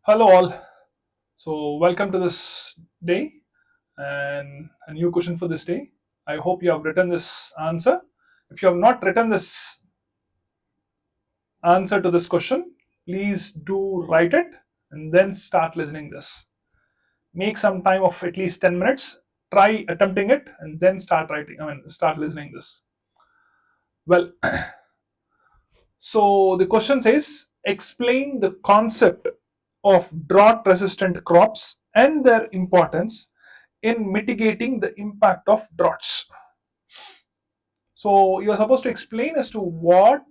Hello all. So welcome to this day and a new question for this day. I hope you have written this answer. If you have not written this answer to this question, please do write it and then start listening this. Make some time of at least 10 minutes. Try attempting it and then start listening this. Well, so the question says explain the concept of drought resistant crops and their importance in mitigating the impact of droughts. So you're supposed to explain as to what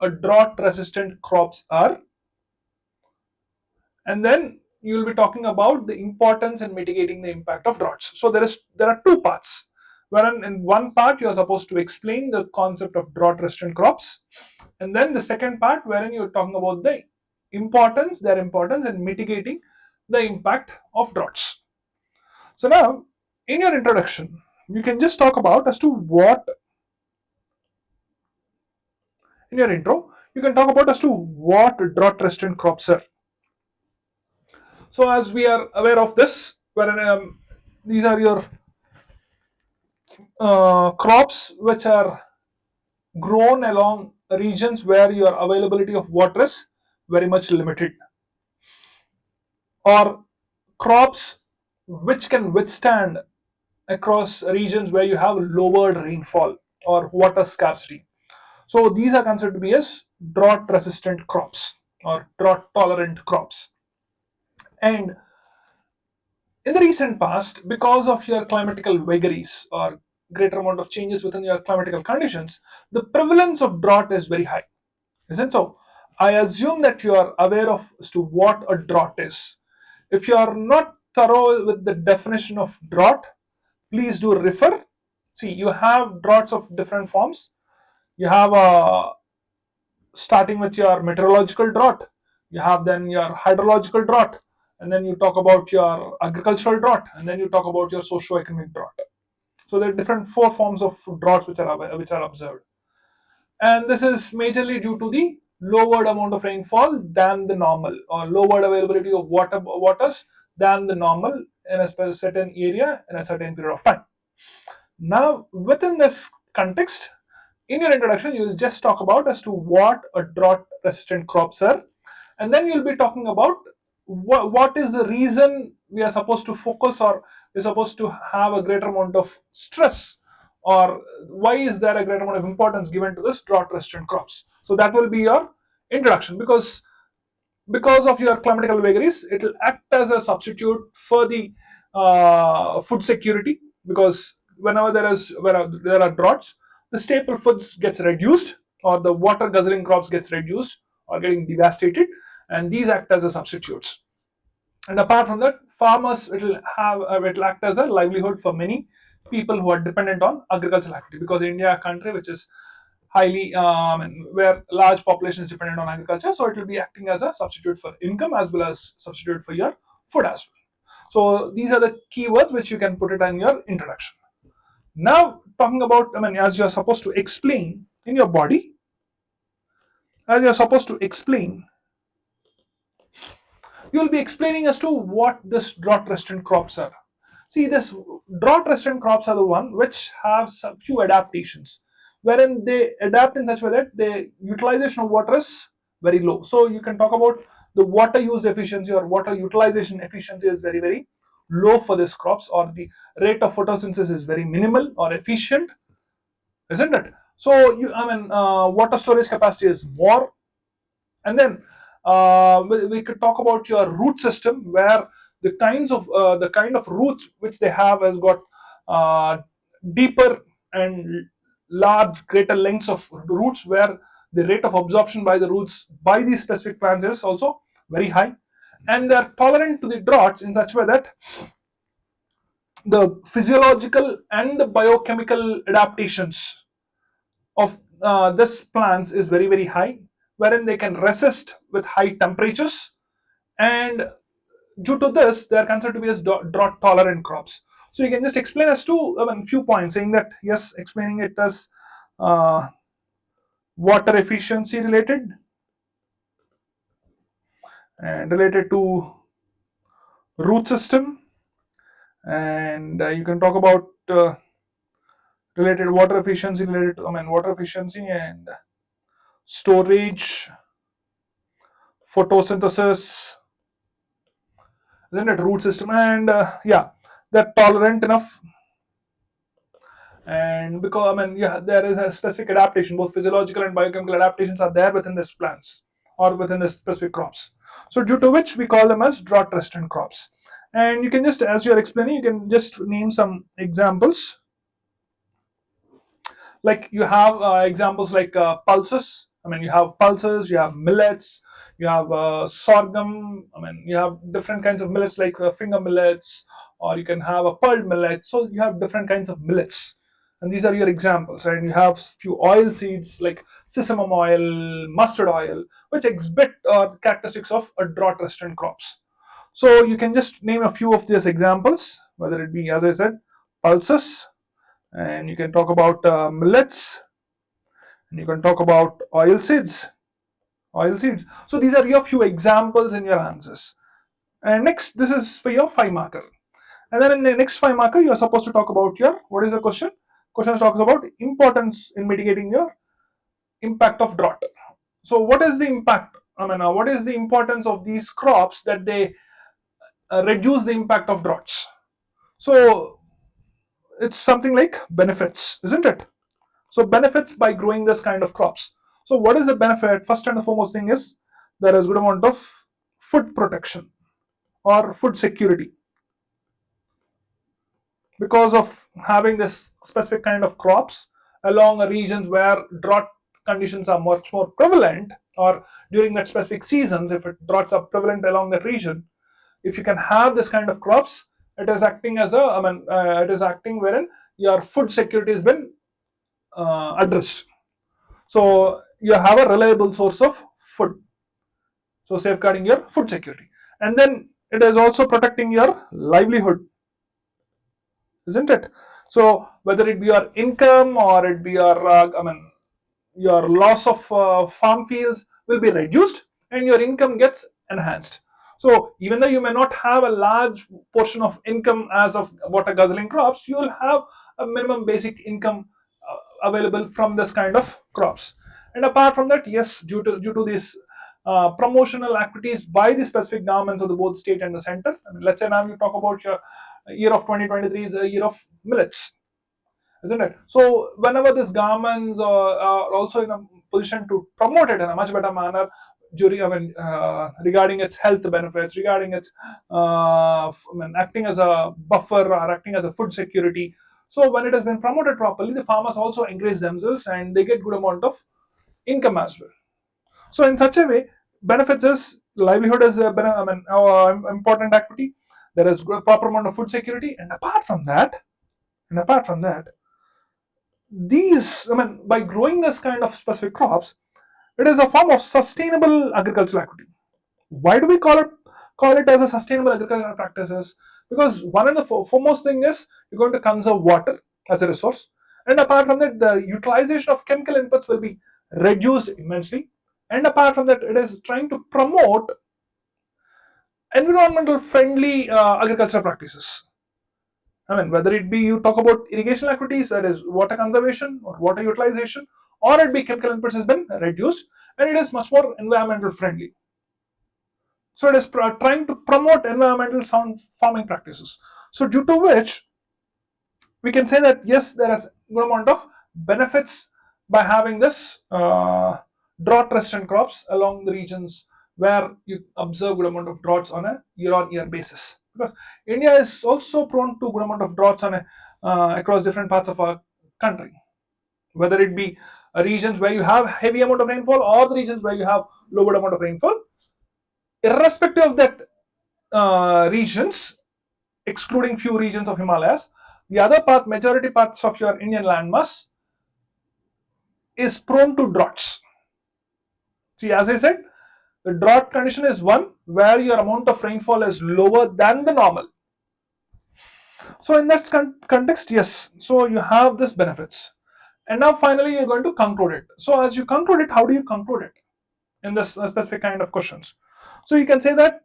a drought resistant crops are, and then you will be talking about the importance in mitigating the impact of droughts. So there are two parts. Wherein in one part you are supposed to explain the concept of drought resistant crops, and then the second part wherein you're talking about their importance in mitigating the impact of droughts. So now, in your introduction, you can just talk about as to what in your intro you can talk about as to what drought resistant crops are. So as we are aware of this, wherein these are your crops which are grown along regions where your availability of water is very much limited, or crops which can withstand across regions where you have lowered rainfall or water scarcity. So these are considered to be as drought resistant crops or drought tolerant crops. And in the recent past, because of your climatical vagaries or greater amount of changes within your climatical conditions, the prevalence of drought is very high, isn't so? I assume that you are aware of as to what a drought is. If you are not thorough with the definition of drought, please do refer. See, you have droughts of different forms. You have starting with your meteorological drought, you have then your hydrological drought, and then you talk about your agricultural drought, and then you talk about your socio-economic drought. So there are different four forms of droughts which are observed, and this is majorly due to the lowered amount of rainfall than the normal, or lowered availability of waters than the normal in a certain area in a certain period of time. Now, within this context, in your introduction, you will just talk about as to what a drought resistant crops are, and then you'll be talking about what is the reason we are supposed to focus, or we're supposed to have a greater amount of stress, or why is there a greater amount of importance given to this drought resistant crops. So that will be your introduction, because of your climatical vagaries, it will act as a substitute for the food security, because whenever there are droughts, the staple foods gets reduced, or the water guzzling crops gets reduced or getting devastated, and these act as a substitutes. And apart from that, farmers, it will act as a livelihood for many people who are dependent on agricultural activity, because India, a country which is highly where large population is dependent on agriculture, so it will be acting as a substitute for income as well as substitute for your food as well. So these are the keywords which you can put it in your introduction. Now, talking about, as you're supposed to explain in your body, as you're supposed to explain, you'll be explaining as to what this drought resistant crops are. See, this drought resistant crops are the one which have some few adaptations, wherein they adapt in such a way that the utilization of water is very low. So you can talk about the water use efficiency or water utilization efficiency is very, very low for these crops, or the rate of photosynthesis is very minimal or efficient, isn't it? So water storage capacity is more, and then we could talk about your root system, where the kind of roots which they have has got uh, deeper and large greater lengths of roots, where the rate of absorption by the roots by these specific plants is also very high, and they are tolerant to the droughts in such a way that the physiological and the biochemical adaptations of this plants is very, very high, wherein they can resist with high temperatures, and due to this they are considered to be as drought tolerant crops. So you can just explain as to few points, saying that yes, explaining it as uh, water efficiency related, and related to root system, and you can talk about related water efficiency, related to water efficiency and storage, photosynthesis, isn't it? Root system, and yeah, they're tolerant enough, and because yeah, there is a specific adaptation, both physiological and biochemical adaptations are there within this plants or within this specific crops. So due to which we call them as drought resistant crops. And you can just, as you're explaining, you can just name some examples. Like you have examples like pulses. You have pulses, you have millets, you have sorghum. You have different kinds of millets like finger millets, or you can have a pearl millet. So you have different kinds of millets, and these are your examples. And you have few oil seeds like sesame oil, mustard oil, which exhibit characteristics of a drought resistant crops. So you can just name a few of these examples, whether it be, as I said, pulses, and you can talk about millets, and you can talk about oil seeds. So these are your few examples in your answers. And next, this is for your 5 marker. And then in the next 5 marker, you are supposed to talk about your, what is the question? Question talks about importance in mitigating your impact of drought. So what is the impact? What is the importance of these crops that they reduce the impact of droughts? So it's something like benefits, isn't it? So benefits by growing this kind of crops. So what is the benefit? First and the foremost thing is there is good amount of food protection or food security because of having this specific kind of crops along regions where drought conditions are much more prevalent, or during that specific seasons if droughts are prevalent along that region. If you can have this kind of crops, it is acting as a it is acting wherein your food security has been addressed. So you have a reliable source of food, so safeguarding your food security. And then it is also protecting your livelihood, isn't it? So whether it be your income or it be your your loss of farm fields will be reduced and your income gets enhanced. So even though you may not have a large portion of income as of water guzzling crops, you will have a minimum basic income available from this kind of crops. And apart from that, yes, due to these promotional activities by the specific governments of the both state and the center. Let's say now you talk about your year of 2023 is a year of millets, isn't it? So whenever these governments are also in a position to promote it in a much better manner during, regarding its health benefits, regarding its acting as a buffer or acting as a food security. So when it has been promoted properly, the farmers also encourage themselves and they get good amount of income as well. So in such a way, benefits is livelihood is a important activity. There is proper amount of food security, and apart from that, these, by growing this kind of specific crops, it is a form of sustainable agricultural activity. Why do we call it as a sustainable agricultural practices? Because one of the foremost thing is you're going to conserve water as a resource, and apart from that, the utilization of chemical inputs will be reduced immensely. And apart from that, it is trying to promote environmental friendly agricultural practices. Whether it be you talk about irrigation activities, that is water conservation or water utilization, or it be chemical inputs has been reduced and it is much more environmental friendly. So it is trying to promote environmental sound farming practices. So due to which we can say that yes, there is a good amount of benefits by having this drought resistant crops along the regions where you observe good amount of droughts on a year-on-year basis. Because India is also prone to good amount of droughts on across different parts of our country, whether it be regions where you have heavy amount of rainfall or the regions where you have lower amount of rainfall. Irrespective of that regions, excluding few regions of Himalayas, the other part, majority parts of your Indian landmass is prone to droughts. See, as I said, the drought condition is one where your amount of rainfall is lower than the normal. So in that context, yes, so you have this benefits. And now finally you're going to conclude it. So as you conclude it, how do you conclude it in this specific kind of questions? So you can say that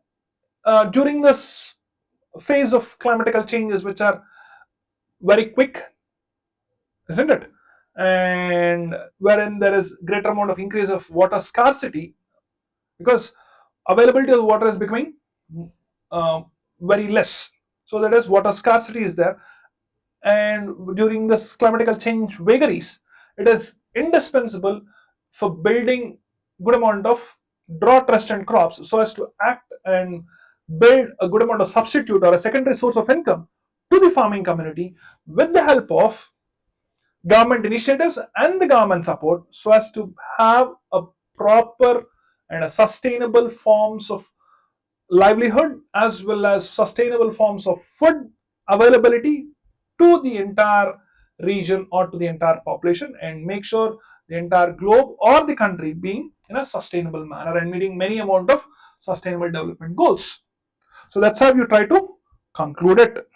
during this phase of climatical changes, which are very quick, isn't it? And wherein there is greater amount of increase of water scarcity, because availability of water is becoming uh, very less. So that is water scarcity is there. And during this climatical change vagaries, it is indispensable for building good amount of drought resistant crops, so as to act and build a good amount of substitute or a secondary source of income to the farming community with the help of government initiatives and the government support, so as to have a proper and a sustainable forms of livelihood as well as sustainable forms of food availability to the entire region or to the entire population, and make sure the entire globe or the country being in a sustainable manner and meeting many amount of sustainable development goals. So that's how you try to conclude it.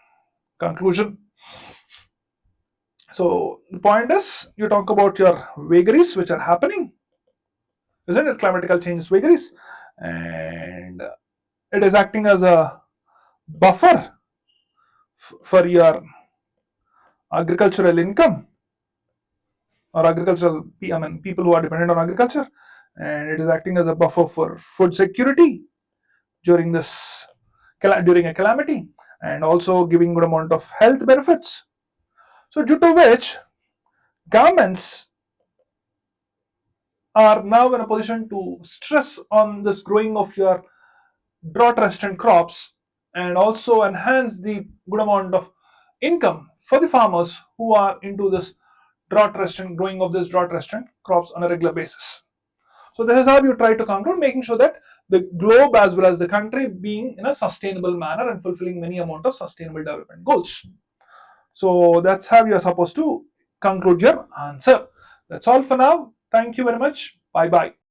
Conclusion. So the point is, you talk about your vagaries which are happening, isn't it? Climatical change vagaries, and it is acting as a buffer for your agricultural income or agricultural, I mean, people who are dependent on agriculture, and it is acting as a buffer for food security during this during a calamity, and also giving good amount of health benefits. So due to which governments are now in a position to stress on this growing of your drought resistant crops, and also enhance the good amount of income for the farmers who are into this drought resistant growing of this drought resistant crops on a regular basis. So this is how you try to conclude, making sure that the globe as well as the country being in a sustainable manner and fulfilling many amount of sustainable development goals. So that's how you are supposed to conclude your answer. That's all for now. Thank you very much. Bye bye.